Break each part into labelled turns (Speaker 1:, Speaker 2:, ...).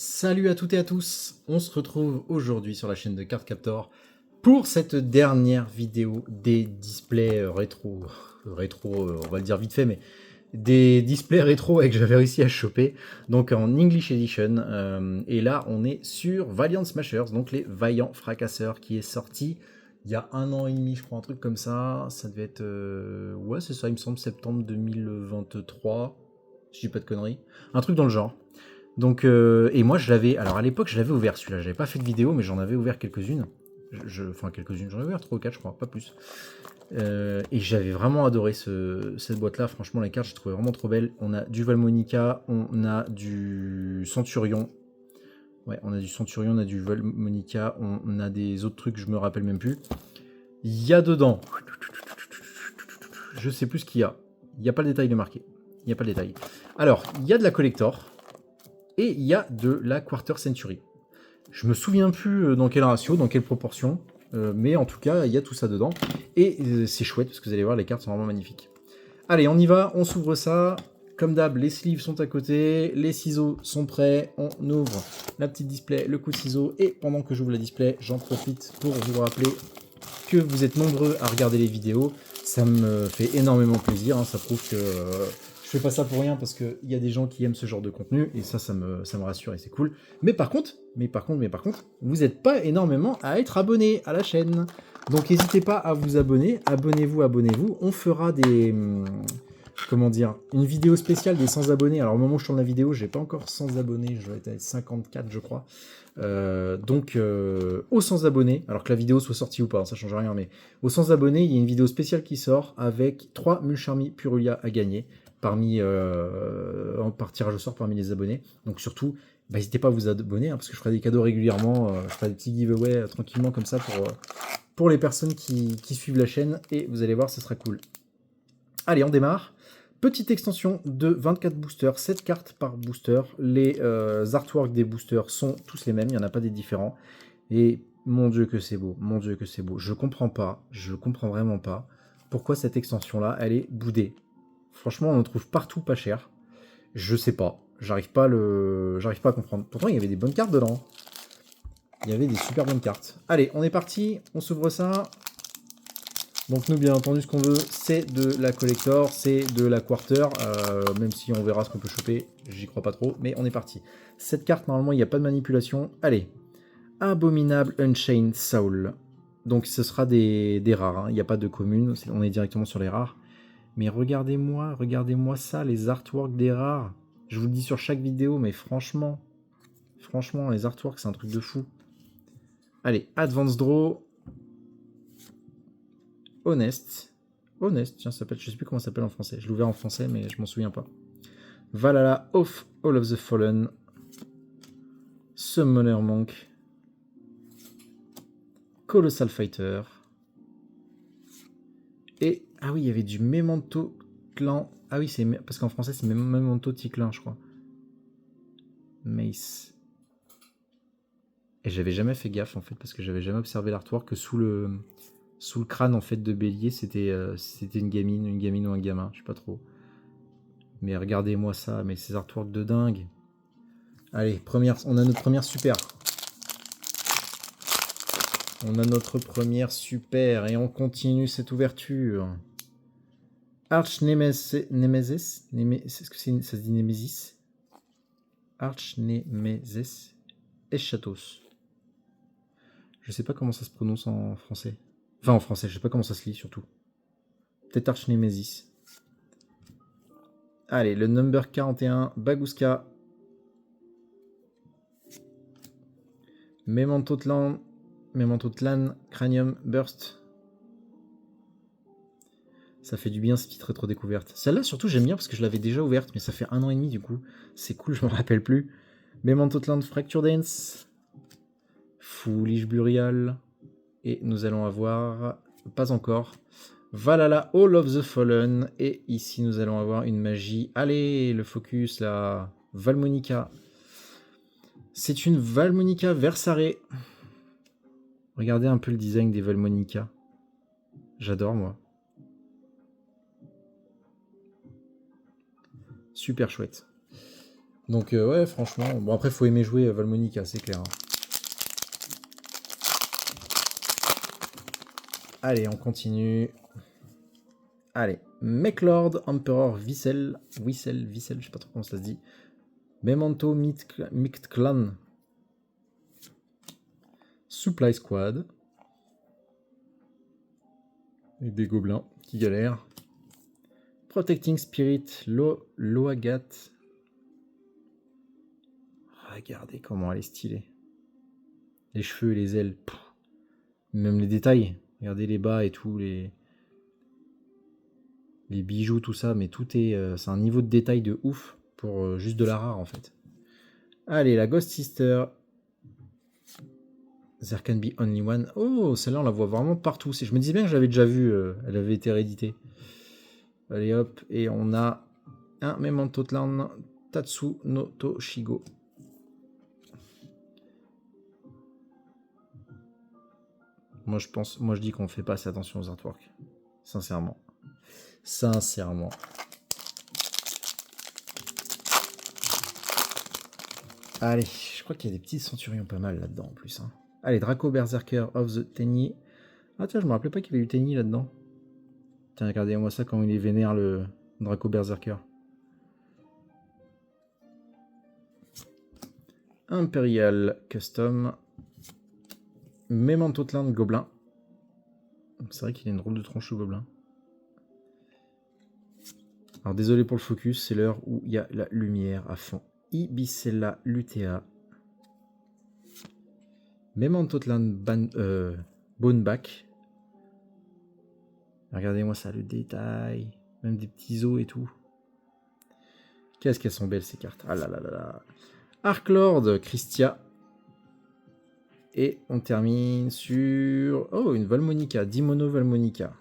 Speaker 1: Salut à toutes et à tous, on se retrouve aujourd'hui sur la chaîne de Cardcaptor pour cette dernière vidéo des displays rétro, on va le dire vite fait, mais des displays rétro que j'avais réussi à choper, donc en English Edition, et là on est sur Valiant Smashers, donc les Vaillants Fracasseurs, qui est sorti il y a 1 an et demi, je crois, un truc comme ça devait être, ouais c'est ça il me semble, septembre 2023, si je dis pas de conneries, un truc dans le genre. Donc, et moi je l'avais, alors à l'époque je l'avais ouvert celui-là, j'avais pas fait de vidéo mais j'en avais ouvert quelques-unes, enfin quelques-unes, j'en ai ouvert 3 ou 4 je crois, pas plus. Et j'avais vraiment adoré cette boîte-là, franchement les cartes je trouvais vraiment trop belles. On a du Valmonica, on a du Centurion, ouais on a du Centurion, on a du Valmonica, on a des autres trucs, je me rappelle même plus. Il y a dedans, je sais plus ce qu'il y a, il n'y a pas le détail de marqué, il n'y a pas le détail. Alors, il y a de la collector, et il y a de la Quarter Century. Je me souviens plus dans quel ratio, dans quelle proportion, mais en tout cas, il y a tout ça dedans. Et c'est chouette, parce que vous allez voir, les cartes sont vraiment magnifiques. Allez, on y va, on s'ouvre ça. Comme d'hab, les sleeves sont à côté, les ciseaux sont prêts, on ouvre la petite display, le coup de ciseau, et pendant que j'ouvre la display, j'en profite pour vous rappeler que vous êtes nombreux à regarder les vidéos. Ça me fait énormément plaisir, hein, ça prouve que je fais pas ça pour rien, parce qu'il y a des gens qui aiment ce genre de contenu, et ça me rassure et c'est cool. Mais par contre, vous n'êtes pas énormément à être abonné à la chaîne. Donc n'hésitez pas à vous abonner, abonnez-vous. On fera des... comment dire, une vidéo spéciale des 100 abonnés. Alors au moment où je tourne la vidéo, j'ai pas encore 100 abonnés, je dois être à 54 je crois. Donc aux 100 abonnés, alors que la vidéo soit sortie ou pas, ça change rien, mais aux 100 abonnés, il y a une vidéo spéciale qui sort avec 3 Mulcharmy Purulia à gagner par tirage au sort parmi les abonnés. Donc surtout, n'hésitez pas à vous abonner, hein, parce que je ferai des cadeaux régulièrement, je ferai des petits giveaways tranquillement comme ça pour les personnes qui suivent la chaîne, et vous allez voir, ce sera cool. Allez, on démarre. Petite extension de 24 boosters, 7 cartes par booster. Les artworks des boosters sont tous les mêmes, il n'y en a pas des différents. Et mon dieu que c'est beau, mon dieu que c'est beau. Je comprends vraiment pas pourquoi cette extension-là, elle est boudée. Franchement, on en trouve partout pas cher. Je sais pas, j'arrive pas à comprendre. Pourtant, il y avait des bonnes cartes dedans. Il y avait des super bonnes cartes. Allez, on est parti, on s'ouvre ça. Donc nous, bien entendu, ce qu'on veut, c'est de la collector, c'est de la quarter, même si on verra ce qu'on peut choper, j'y crois pas trop, mais on est parti. Cette carte, normalement, il n'y a pas de manipulation. Allez, Abominable Unchained Soul. Donc ce sera des rares, hein. Il n'y a pas de commune, on est directement sur les rares. Mais regardez-moi ça, les artworks des rares. Je vous le dis sur chaque vidéo, mais franchement, les artworks, c'est un truc de fou. Allez, Advance Draw. Honest, tiens, ça s'appelle, je sais plus comment ça s'appelle en français. Je l'ai ouvert en français, mais je m'en souviens pas. Valhalla of All of the Fallen. Summoner Monk. Colossal Fighter. Et, ah oui, il y avait du Memento Clan. Ah oui, c'est parce qu'en français, c'est Memento Ticlin, je crois. Mace. Et j'avais jamais fait gaffe, en fait, parce que j'avais jamais observé l'artwork, que sous le crâne, en fait, de bélier, c'était une gamine ou un gamin, je sais pas trop. Mais regardez-moi ça, mais ces artworks de dingue. Allez, on a notre première super. Et on continue cette ouverture. Arch Nemesis. Est-ce que ça se dit Nemesis? Arch Nemesis Eschatos. Je sais pas comment ça se prononce en français. Enfin en français, je sais pas comment ça se lit surtout. Peut-être Arch Nemesis. Allez, le number 41, Bagouska. Memento Tlan, Cranium Burst. Ça fait du bien cette petite rétro-découverte. Celle-là surtout j'aime bien parce que je l'avais déjà ouverte, mais ça fait 1 an et demi du coup. C'est cool, je me rappelle plus. Memento Tlan, Fracture Dance. Foolish Burial. Et nous allons avoir, pas encore, Valhalla All of the Fallen. Et ici nous allons avoir une magie. Allez, le focus là. Valmonica. C'est une Valmonica Versare. Regardez un peu le design des Valmonica. J'adore moi. Super chouette. Donc ouais, franchement, bon après faut aimer jouer Valmonica, c'est clair. Hein. Allez, on continue. Allez, Meklord, Emperor Vissel, je sais pas trop comment ça se dit. Memento Mictclan. Supply Squad. Et des gobelins qui galèrent. Protecting Spirit, Loagat. Regardez comment elle est stylée. Les cheveux et les ailes. Pff. Même les détails. Regardez les bas et tout, les bijoux, tout ça. Mais tout est... c'est un niveau de détail de ouf pour juste de la rare en fait. Allez, la Ghost Sister. There can be only one. Oh, celle-là on la voit vraiment partout. Je me disais bien que j'avais déjà vu. Elle avait été rééditée. Allez hop. Et on a un Memento Tlan Tatsu no Toshigo. Moi je dis qu'on fait pas assez attention aux artworks. Sincèrement. Allez, je crois qu'il y a des petits centurions pas mal là-dedans en plus. Hein. Allez, Draco Berserker of the Tenyi. Ah tiens, je me rappelais pas qu'il y avait eu Tenyi là-dedans. Tiens, regardez-moi ça quand il est vénère le Draco Berserker. Imperial Custom. Memento Tlan Gobelin. C'est vrai qu'il a une drôle de tronche au gobelin. Alors désolé pour le focus, c'est l'heure où il y a la lumière à fond. Ibicella lutea. Memento Tlan Boneback. Regardez-moi ça, le détail. Même des petits os et tout. Qu'est-ce qu'elles sont belles ces cartes. Ah là là là là. Arklord Christia. Et on termine sur... Oh, une Valmonica. Dimono Valmonica.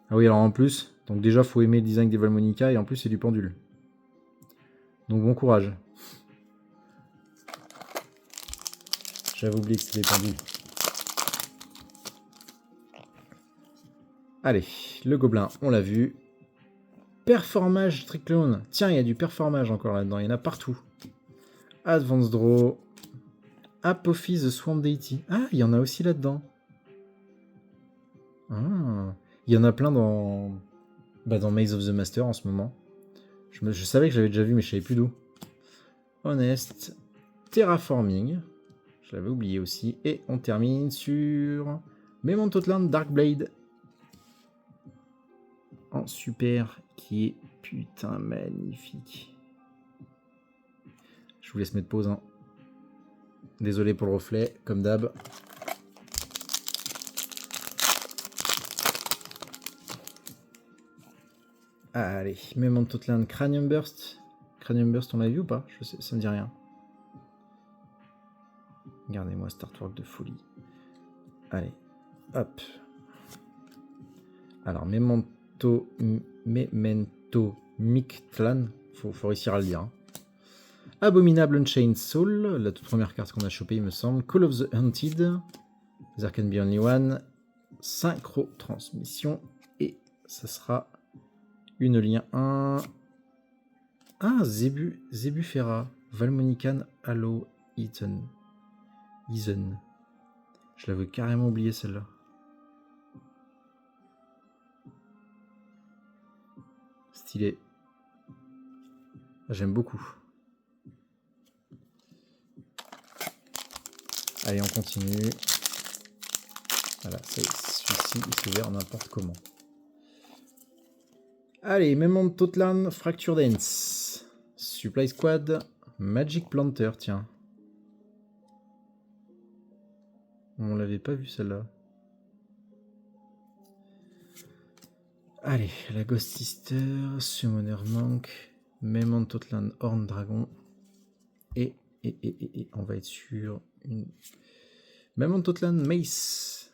Speaker 1: Ah oui, alors en plus... Donc déjà, faut aimer le design des Valmonica. Et en plus, c'est du pendule. Donc bon courage. J'avais oublié que c'était des pendules. Allez, le gobelin, on l'a vu. Performage Triclone. Tiens, il y a du performage encore là-dedans. Il y en a partout. Advance Draw. Apophis the Swamp Deity. Ah, il y en a aussi là-dedans. Ah, il y en a plein dans Maze of the Master en ce moment. Je savais que j'avais déjà vu, mais je savais plus d'où. Honest. Terraforming. Je l'avais oublié aussi. Et on termine sur Memento Tlan Darkblade. En super, qui est putain magnifique. Je vous laisse mettre pause. Hein. Désolé pour le reflet, comme d'hab. Allez, Memento Tlan Cranium Burst. Cranium Burst, on l'a vu ou pas? Je sais, ça me dit rien. Regardez-moi cet artwork de folie. Allez, hop. Alors, Memento Mictlan. Faut réussir à le dire. Hein. Abominable Unchained Soul, la toute première carte qu'on a chopée, il me semble. Call of the Hunted. There can be only one. Synchro transmission. Et ça sera une lien 1. Ah, Zebufera. Valmonican Halo Eaton. Je l'avais carrément oublié celle-là. Stylé. J'aime beaucoup. Allez, on continue. Voilà, celui-ci, il s'est ouvert n'importe comment. Allez, Memento Tlan Fracture Dance. Supply Squad. Magic Planter, tiens. On l'avait pas vu celle-là. Allez, la Ghost Sister, Summoner Monk, Memento Tlan Horn Dragon. Et on va être sur une Memento Tlan Mace.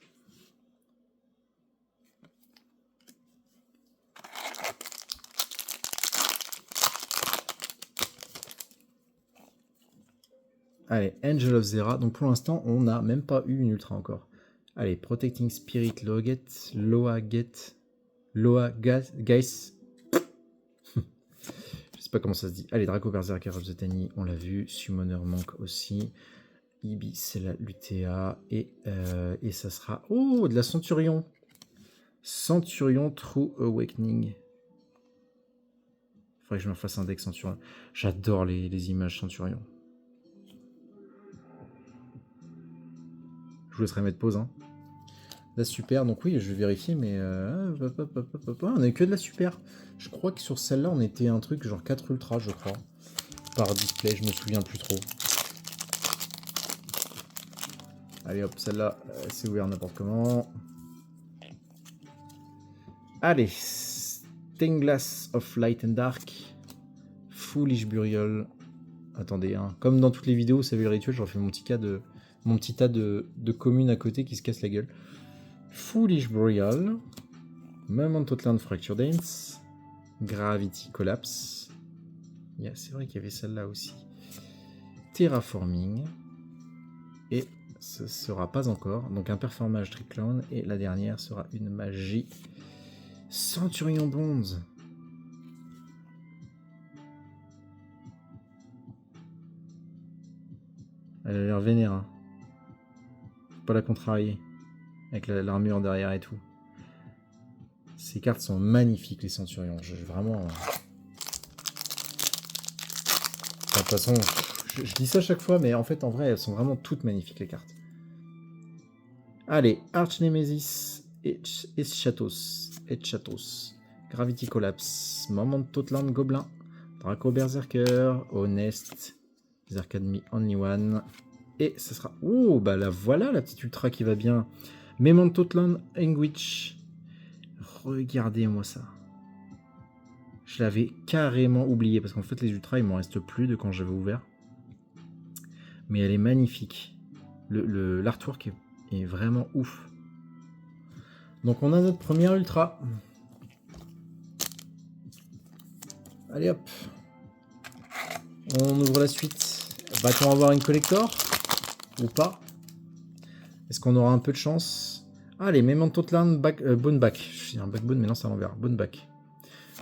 Speaker 1: Allez, Angel of Zera. Donc pour l'instant, on n'a même pas eu une ultra encore. Allez, Protecting Spirit, Loaget. J'espère pas comment ça se dit. Allez, Draco Berserker of the Tani, on l'a vu. Summoner Monk aussi. Ibi, c'est la l'UTA. Et ça sera... Oh, de la Centurion. Centurion True Awakening. Faudrait que je me fasse un deck Centurion. J'adore les images Centurion. Je vous laisserai mettre pause. Hein. La super, donc oui, je vais vérifier, mais on a eu que de la super. Je crois que sur celle-là, on était un truc genre 4 ultra, je crois. Par display, je me souviens plus trop. Allez hop, celle-là, c'est ouvert n'importe comment. Allez, Stained Glass of Light and Dark. Foolish Burial. Attendez, hein. Comme dans toutes les vidéos, vous savez le rituel, je refais mon petit tas de communes à côté qui se cassent la gueule. Foolish Burial. Moment Totland Fracture Dance. Gravity Collapse. Yeah, c'est vrai qu'il y avait celle-là aussi. Terraforming. Et ce sera pas encore. Donc un performage Trickland. Et la dernière sera une magie. Centurion Bronze. Elle a l'air vénère. Hein. Faut pas la contrarier. Avec l'armure derrière et tout. Ces cartes sont magnifiques, les Centurions. Vraiment... De toute façon, je dis ça chaque fois, mais en fait, en vrai, elles sont vraiment toutes magnifiques, les cartes. Allez, Arch Nemesis, Eschatos, Gravity Collapse, Moment Totland Gobelin, Draco Berserker, Honest, Zerkadmi Only One, et ce sera... Oh, bah la voilà, la petite ultra qui va bien. Moment Totland Anguish. Regardez-moi ça. Je l'avais carrément oublié, parce qu'en fait, les ultras, il m'en reste plus de quand j'avais ouvert. Mais elle est magnifique. L'artwork est vraiment ouf. Donc, on a notre première ultra. Allez, hop. On ouvre la suite. Va-t-on avoir une collector? Ou pas? Est-ce qu'on aura un peu de chance? Allez, Memento Totland Boneback. Je dis un backbone, mais non, c'est à l'envers. Boneback.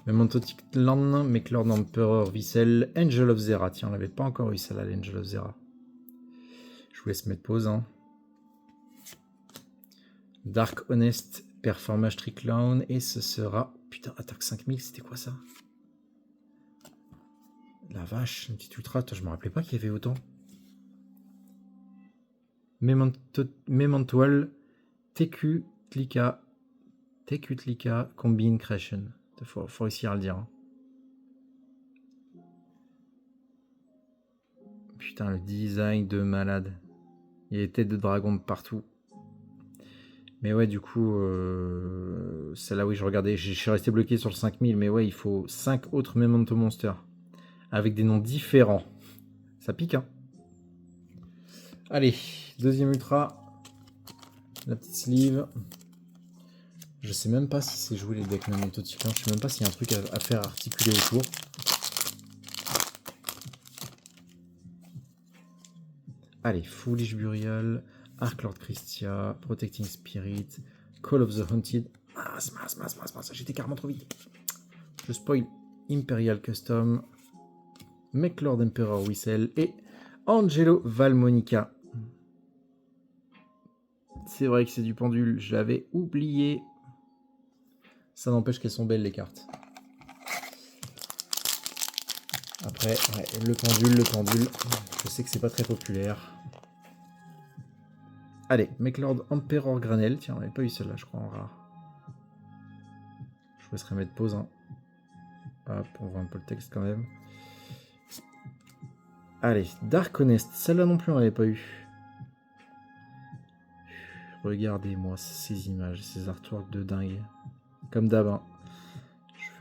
Speaker 1: Memento Totland, Meklord Emperor Vissel, Angel of Zera. Tiens, on l'avait pas encore eu celle-là, l'Angel of Zera. Je vous laisse mettre pause. Hein. Dark Honest, Performage Trickland, et ce sera... Putain, attaque 5000, c'était quoi ça? La vache, une petite ultra, je me rappelais pas qu'il y avait autant. Mementual, TQ Tlika, Combine Creation. Faut réussir à le dire. Hein. Putain, le design de malade. Il y a des têtes de dragon de partout. Mais ouais, du coup, celle-là, oui, je regardais. Je suis resté bloqué sur le 5000, mais ouais, il faut 5 autres Memento Monster. Avec des noms différents. Ça pique, hein. Allez, deuxième ultra. La petite sleeve. Je sais même pas si c'est joué les decks Memento Ticlan. Je sais même pas s'il y a un truc à faire articuler autour. Allez, Foolish Burial, Arc Lord Christia, Protecting Spirit, Call of the Haunted. Ah, j'étais carrément trop vite. Je spoil Imperial Custom, Meklord Emperor Whistle et Angelo Valmonica. C'est vrai que c'est du pendule, je l'avais oublié. Ça n'empêche qu'elles sont belles les cartes. Après, ouais, le pendule, je sais que c'est pas très populaire. Allez, Meklord Emperor Granel. Tiens, on n'avait pas eu celle-là, je crois, en rare. Je vous laisserai mettre pause. Hein. Hop, on voit un peu le texte quand même. Allez, Dark Honest. Celle-là non plus, on n'avait pas eu. Regardez-moi ces images, ces artworks de dingue. Comme d'hab. Hein.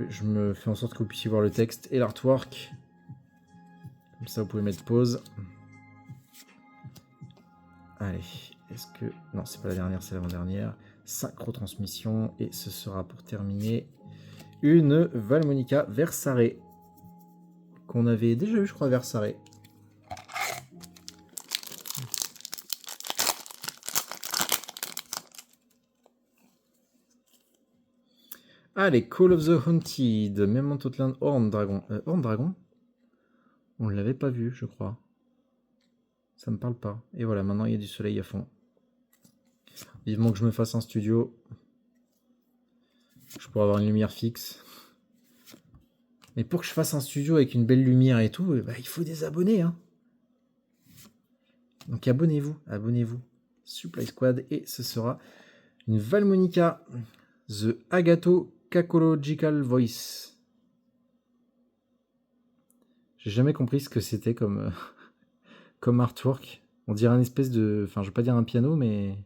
Speaker 1: Je me fais en sorte que vous puissiez voir le texte et l'artwork. Comme ça, vous pouvez mettre pause. Allez, est-ce que... Non, c'est pas la dernière, c'est l'avant-dernière. Synchro-transmission. Et ce sera pour terminer une Valmonica Versare. Qu'on avait déjà eu, je crois, Versare. Allez, Call of the Haunted, Memento Land, Horn Dragon. Horn Dragon? On ne l'avait pas vu, je crois. Ça me parle pas. Et voilà, maintenant il y a du soleil à fond. Vivement que je me fasse un studio. Je pourrais avoir une lumière fixe. Mais pour que je fasse un studio avec une belle lumière et tout, bah, il faut des abonnés. Hein. Donc abonnez-vous, abonnez-vous. Supply Squad. Et ce sera une Valmonica, The Agato Cacological Voice. J'ai jamais compris ce que c'était comme, comme artwork. On dirait un espèce de... Enfin, je vais pas dire un piano, mais...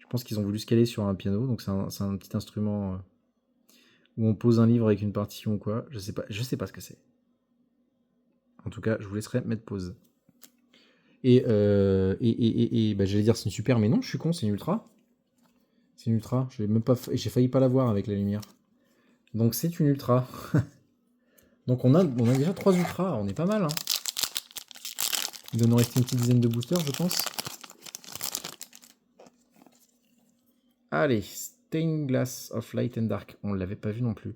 Speaker 1: Je pense qu'ils ont voulu se caler sur un piano. Donc c'est un petit instrument où on pose un livre avec une partition ou quoi. Je sais pas ce que c'est. En tout cas, je vous laisserai mettre pause. Et bah, j'allais dire c'est une super, mais non, je suis con, c'est une ultra. C'est une ultra. J'ai failli pas l'avoir avec la lumière. Donc c'est une ultra. Donc on a déjà 3 ultras, on est pas mal. Hein. Il doit nous rester une petite dizaine de boosters, je pense. Allez, Stained Glass of Light and Dark. On ne l'avait pas vu non plus.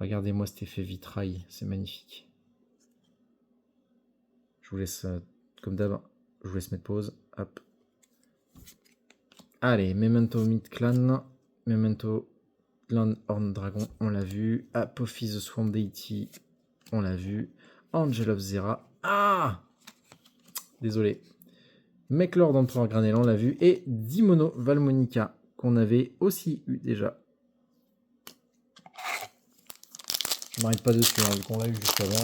Speaker 1: Regardez-moi cet effet vitrail, c'est magnifique. Je vous laisse, comme d'hab, je vous laisse mettre pause. Hop. Allez, Memento Mid Clan, Memento Clan Horn Dragon, on l'a vu. Apophis the Swarm Deity, on l'a vu. Angel of Zera. Ah! Désolé. Meklord Empereur Granel, on l'a vu. Et Dimono Valmonica, qu'on avait aussi eu déjà. Je m'arrête pas dessus, hein, vu qu'on l'a eu juste avant.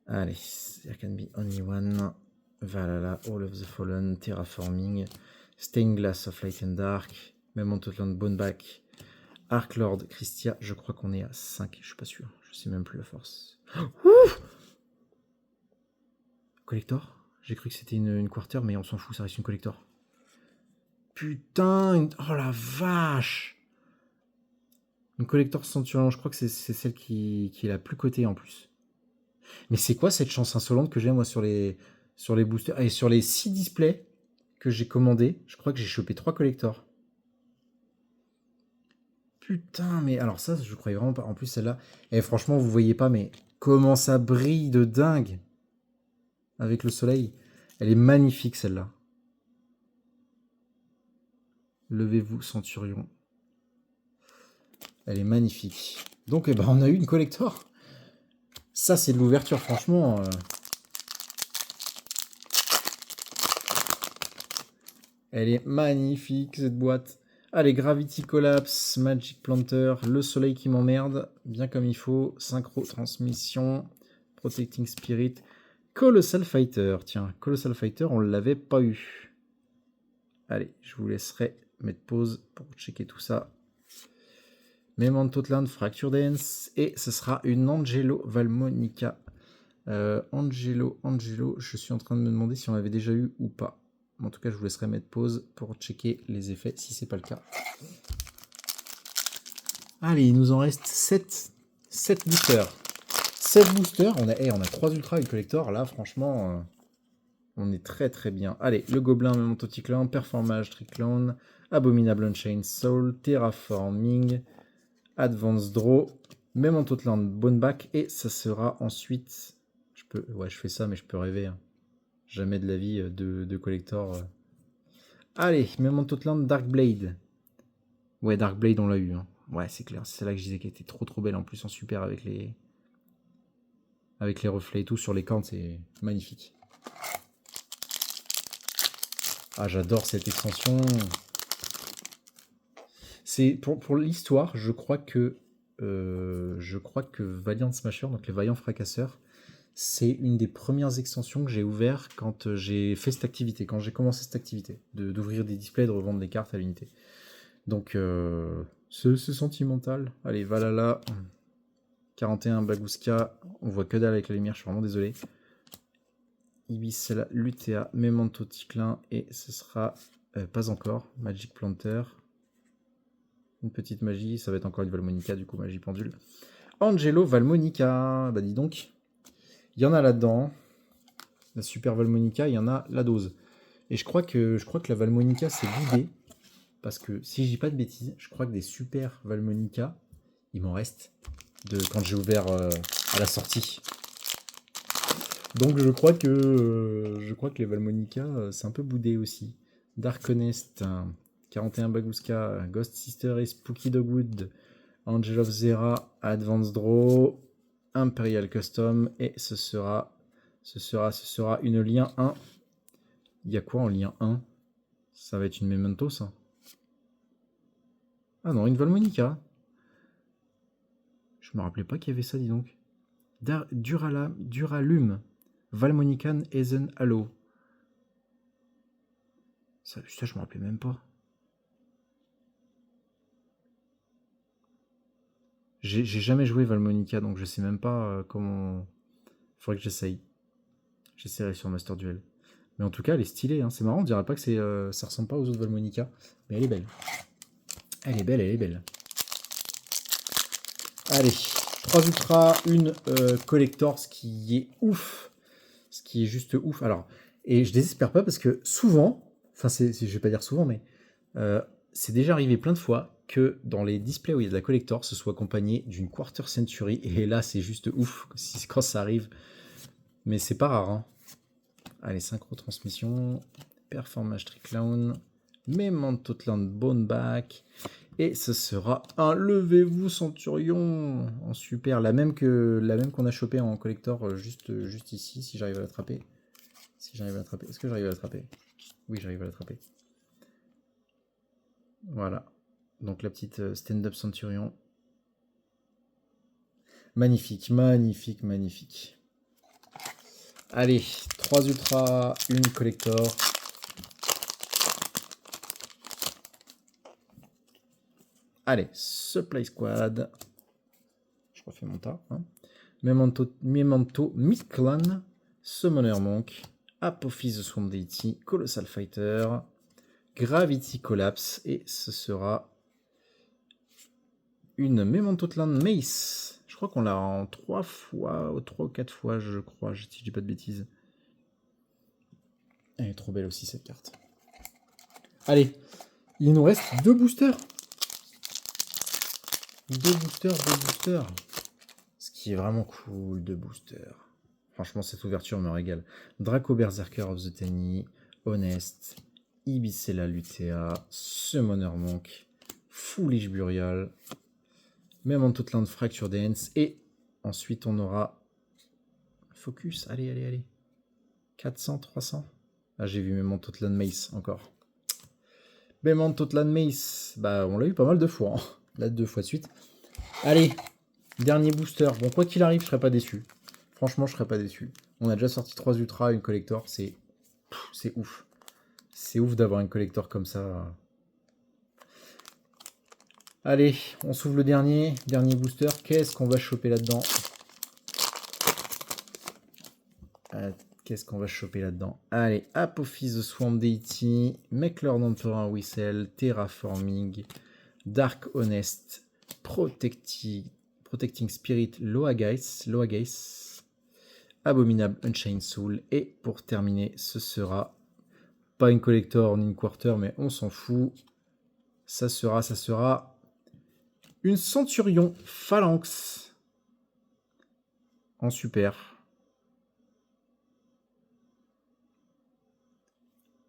Speaker 1: Allez, there can be only one. Valhalla, All of the Fallen, Terraforming, Stained Glass of Light and Dark, Memento Land Boneback, Arklord, Christia. Je crois qu'on est à 5, je suis pas sûr. Je sais même plus la force. Ouf! Collector? J'ai cru que c'était une quarter, mais on s'en fout, ça reste une collector. Putain! Oh la vache! Une collector Centurion, je crois que c'est celle qui est la plus cotée en plus. Mais c'est quoi cette chance insolente que j'ai moi sur les boosters? Et sur les 6 displays que j'ai commandés, je crois que j'ai chopé 3 collectors. Putain, mais alors ça, je croyais vraiment pas. En plus, celle-là, et franchement, vous voyez pas, mais comment ça brille de dingue avec le soleil. Elle est magnifique, celle-là. Levez-vous, Centurion. Elle est magnifique. Donc, eh ben, on a eu une collector. Ça, c'est de l'ouverture, franchement. Elle est magnifique, cette boîte. Allez, Gravity Collapse, Magic Planter, le soleil qui m'emmerde, bien comme il faut. Synchro Transmission, Protecting Spirit, Colossal Fighter. Tiens, Colossal Fighter, on ne l'avait pas eu. Allez, je vous laisserai mettre pause pour checker tout ça. Memento Land, Fracture Dance, et ce sera une Angelo Valmonica. Angelo, je suis en train de me demander si on l'avait déjà eu ou pas. En tout cas, je vous laisserai mettre pause pour checker les effets si c'est pas le cas. Allez, il nous en reste 7 boosters. 7 boosters, on a 3 ultras et collector. Là, franchement, on est très très bien. Allez, le Gobelin, Memento Ticlan, Performage, Triclone, Abominable Unchained Soul, Terraforming, Advanced Draw, Memento Land Boneback, et ça sera ensuite... je fais ça, mais je peux rêver. Hein. Jamais de la vie de collector. Allez, Memento Land Darkblade. Ouais, Darkblade, on l'a eu. Hein. Ouais, c'est clair. C'est celle-là que je disais qu'elle était trop belle. En plus, en super avec les reflets et tout sur les cornes. C'est magnifique. Ah, j'adore cette extension. C'est pour l'histoire, je crois que Valiant Smasher, donc les Vaillants Fracasseurs, c'est une des premières extensions que j'ai ouvert quand j'ai fait cette activité, quand j'ai commencé cette activité, d'ouvrir des displays, de revendre des cartes à l'unité. Donc, c'est sentimental. Allez, Valhalla, 41 Bagouska, on voit que dalle avec la lumière, je suis vraiment désolé. Ibis, Lutea, Memento Ticlin, et ce sera pas encore, Magic Planter. Une petite magie, ça va être encore une Valmonica, du coup, magie pendule. Angelo Valmonica, bah dis donc. Il y en a là-dedans. La Super Valmonica, il y en a la dose. Et je crois que la Valmonica s'est vidée. parce que si je dis pas de bêtises, je crois que des super Valmonica, il m'en reste de quand j'ai ouvert à la sortie. Donc je crois que les Valmonica, c'est un peu boudé aussi. Dark Honest, 41 Baguska, Ghost Sister et Spooky Dogwood, Angel of Zera, Advanced Draw, Imperial Custom, et ce sera une lien 1. Il y a quoi en lien 1? Ça va être une Memento, ça. Ah non, une Valmonica. Je me rappelais pas qu'il y avait ça, dis donc. Duralum, Valmonican Eisen Halo. Ça, je me rappelais même pas. J'ai jamais joué Valmonica, donc je sais même pas comment... Faudrait que j'essaye. J'essaierai sur Master Duel. Mais en tout cas, elle est stylée. Hein. C'est marrant, on dirait pas que ça ressemble pas aux autres Valmonica. Mais elle est belle. Elle est belle, elle est belle. Allez, 3 Ultra, une Collector, ce qui est ouf. Ce qui est juste ouf. Alors, et je désespère pas parce que souvent, enfin, je vais pas dire souvent, mais c'est déjà arrivé plein de fois que dans les displays où il y a de la Collector, ce soit accompagné d'une Quarter Century. Et là, c'est juste ouf quand ça arrive. Mais c'est pas rare. Hein. Allez, synchro transmission, Performance Trick Clown, Memento Land Boneback. Et ce sera un Levez-vous Centurion en super, la même qu'on a chopé en collector juste ici, si j'arrive à l'attraper. Est-ce que j'arrive à l'attraper? Oui, j'arrive à l'attraper. Voilà. Donc la petite stand-up Centurion. Magnifique, magnifique, magnifique. Allez, 3 Ultra, une collector. Allez, Supply Squad. Je refais mon tas. Hein. Memento Mid-Clan, Summoner Monk, Apophis the Swamp Deity, Colossal Fighter, Gravity Collapse, et ce sera une Memento Clan Mace. Je crois qu'on l'a en 3 ou 4 fois, je crois, si je dis pas de bêtises. Elle est trop belle aussi, cette carte. Allez, il nous reste 2 boosters. 2 boosters. Ce qui est vraiment cool, 2 boosters. Franchement, cette ouverture me régale. Draco Berserker of the Tiny, Honest, Ibicella Lutea, Summoner Monk, Foolish Burial, Memento Land Fracture Dance, et ensuite on aura Focus, allez. 400, 300. Ah, j'ai vu Memento Land Mace encore. Memento Land Mace, bah on l'a eu pas mal de fois. Hein. Là, 2 fois de suite. Allez, dernier booster. Bon, quoi qu'il arrive, je serais pas déçu. Franchement, je serais pas déçu. On a déjà sorti 3 Ultra, une collector. C'est ouf. C'est ouf d'avoir une collector comme ça. Allez, on s'ouvre le dernier booster. Qu'est-ce qu'on va choper là-dedans? Allez, Apophis the Swamp Deity, Make Lord Emperor Whistle, Terraforming, Dark Honest, Protecting Spirit, Loageis, Abominable Unchained Soul, et pour terminer, ce sera pas une collector ni une quarter, mais on s'en fout. Ça sera une Centurion Phalanx en super.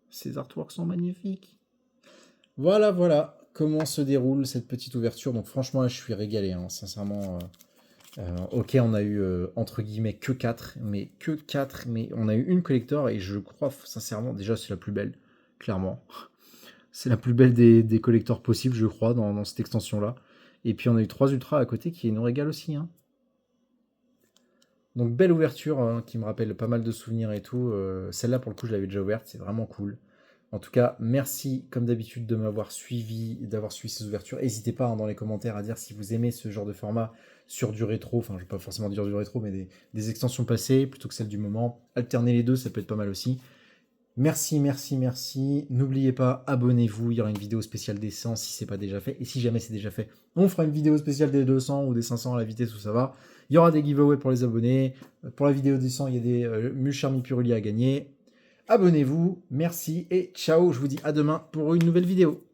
Speaker 1: Ces artworks sont magnifiques. Voilà comment se déroule cette petite ouverture. Donc franchement, là, je suis régalé, hein, sincèrement. Ok, on a eu, entre guillemets, que 4, mais on a eu une collector, et je crois, sincèrement, déjà, c'est la plus belle, clairement. C'est la plus belle des collectors possibles, je crois, dans cette extension-là. Et puis, on a eu 3 ultras à côté qui nous régalent aussi. Hein. Donc, belle ouverture, hein, qui me rappelle pas mal de souvenirs et tout. Celle-là, pour le coup, je l'avais déjà ouverte, c'est vraiment cool. En tout cas, merci comme d'habitude de m'avoir suivi, d'avoir suivi ces ouvertures. N'hésitez pas, hein, dans les commentaires à dire si vous aimez ce genre de format sur du rétro. Enfin, je ne vais pas forcément dire du rétro, mais des extensions passées plutôt que celles du moment. Alterner les deux, ça peut être pas mal aussi. Merci. N'oubliez pas, abonnez-vous. Il y aura une vidéo spéciale des 100 si ce n'est pas déjà fait. Et si jamais c'est déjà fait, on fera une vidéo spéciale des 200 ou des 500 à la vitesse où ça va. Il y aura des giveaways pour les abonnés. Pour la vidéo des 100, il y a des Mulcharmi Puruli à gagner. Abonnez-vous, merci et ciao, je vous dis à demain pour une nouvelle vidéo.